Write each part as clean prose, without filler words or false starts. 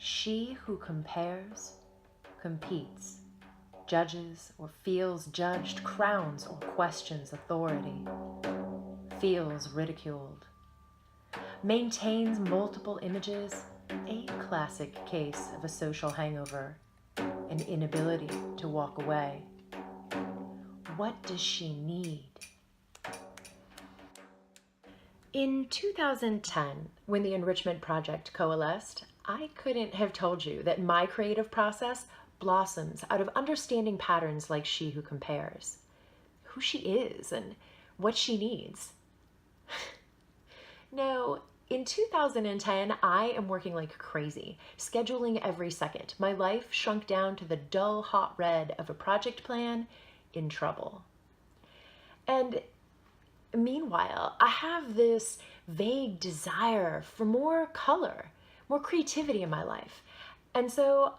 She who compares, competes, judges or feels judged, crowns or questions authority, feels ridiculed, maintains multiple images, a classic case of a social hangover, an inability to walk away. What does she need? In 2010, when the Enrichment Project coalesced, I couldn't have told you that my creative process blossoms out of understanding patterns like she who compares, who she is and what she needs. No, in 2010, I am working like crazy, scheduling every second. My life shrunk down to the dull hot red of a project plan in trouble. And meanwhile, I have this vague desire for more color, more creativity in my life. And so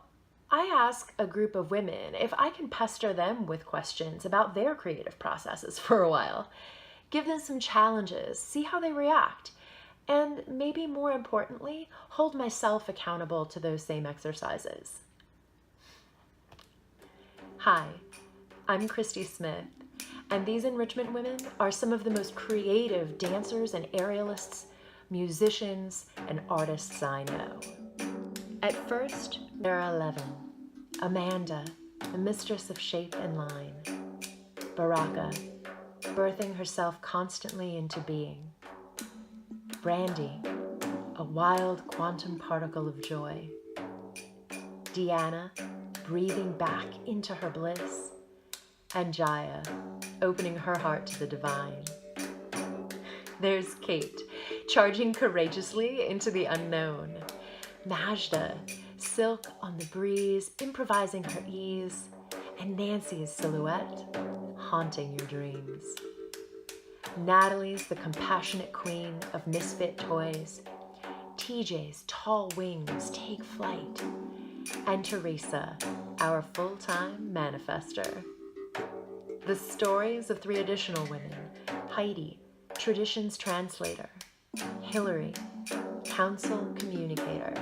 I ask a group of women if I can pester them with questions about their creative processes for a while, give them some challenges, see how they react, and maybe more importantly, hold myself accountable to those same exercises. Hi, I'm Christy Smith, and these Enrichment women are some of the most creative dancers and aerialists, musicians, and artists I know. At first, there are 11. Amanda, the mistress of shape and line. Baraka, birthing herself constantly into being. Brandy, a wild quantum particle of joy. Deanna, breathing back into her bliss. And Jaya, opening her heart to the divine. There's Kate, charging courageously into the unknown. Majda, silk on the breeze, improvising her ease. And Nancy's silhouette, haunting your dreams. Natalie's the compassionate queen of misfit toys. TJ's tall wings take flight. And Teresa, our full-time manifester. The stories of 3 additional women, Heidi, traditions translator, Hillary, council communicator,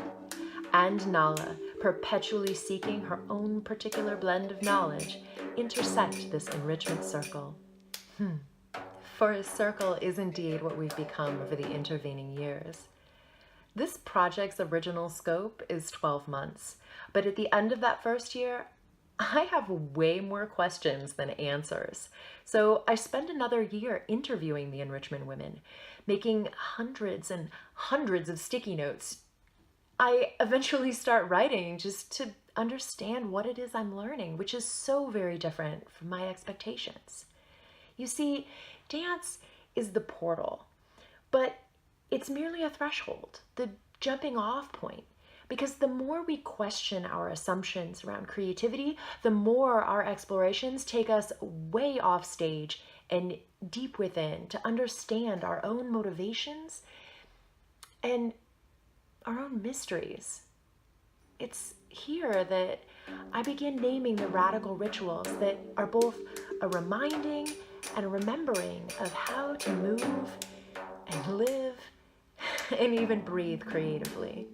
and Nala, perpetually seeking her own particular blend of knowledge, intersect this enrichment circle. For a circle is indeed what we've become over the intervening years. This project's original scope is 12 months, but at the end of that first year, I have way more questions than answers. So I spend another year interviewing the Enrichment women, making hundreds and hundreds of sticky notes. I eventually start writing just to understand what it is I'm learning, which is so very different from my expectations. You see, dance is the portal, but it's merely a threshold, the jumping off point. Because the more we question our assumptions around creativity, the more our explorations take us way off stage and deep within to understand our own motivations and our own mysteries. It's here that I begin naming the radical rituals that are both a reminding and a remembering of how to move and live and even breathe creatively.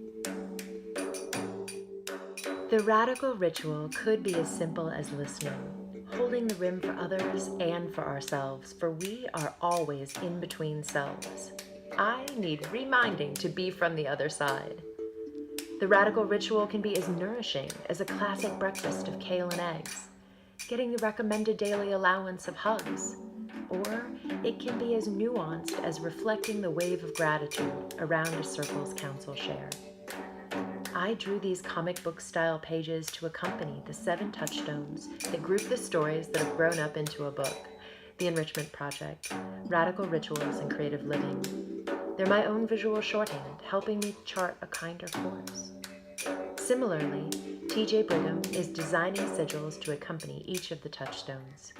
The radical ritual could be as simple as listening, holding the room for others and for ourselves, for we are always in between selves. I need reminding to be from the other side. The radical ritual can be as nourishing as a classic breakfast of kale and eggs, getting the recommended daily allowance of hugs, or it can be as nuanced as reflecting the wave of gratitude around a circle's council share. I drew these comic book style pages to accompany the 7 touchstones that group the stories that have grown up into a book, the Enrichment Project, Radical Rituals and Creative Living. They're my own visual shorthand, helping me chart a kinder course. Similarly, TJ Brigham is designing sigils to accompany each of the touchstones.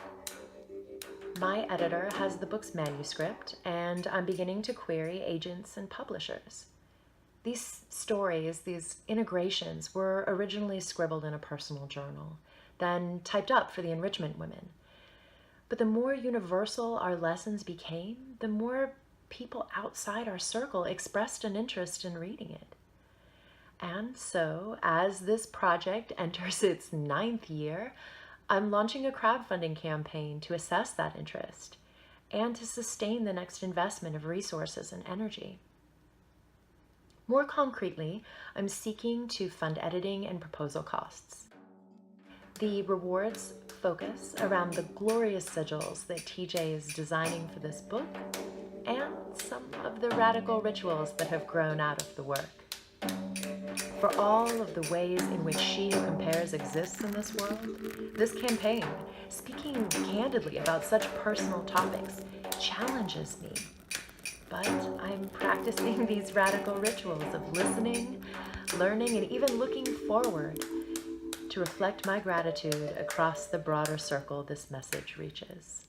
My editor has the book's manuscript, and I'm beginning to query agents and publishers. These stories, these integrations, were originally scribbled in a personal journal, then typed up for the Enrichment women. But the more universal our lessons became, the more people outside our circle expressed an interest in reading it. And so, as this project enters its 9th year, I'm launching a crowdfunding campaign to assess that interest and to sustain the next investment of resources and energy. More concretely, I'm seeking to fund editing and proposal costs. The rewards focus around the glorious sigils that TJ is designing for this book and some of the radical rituals that have grown out of the work. For all of the ways in which She Who Compares exists in this world, this campaign, speaking candidly about such personal topics, challenges me. But I'm practicing these radical rituals of listening, learning, and even looking forward to reflect my gratitude across the broader circle this message reaches.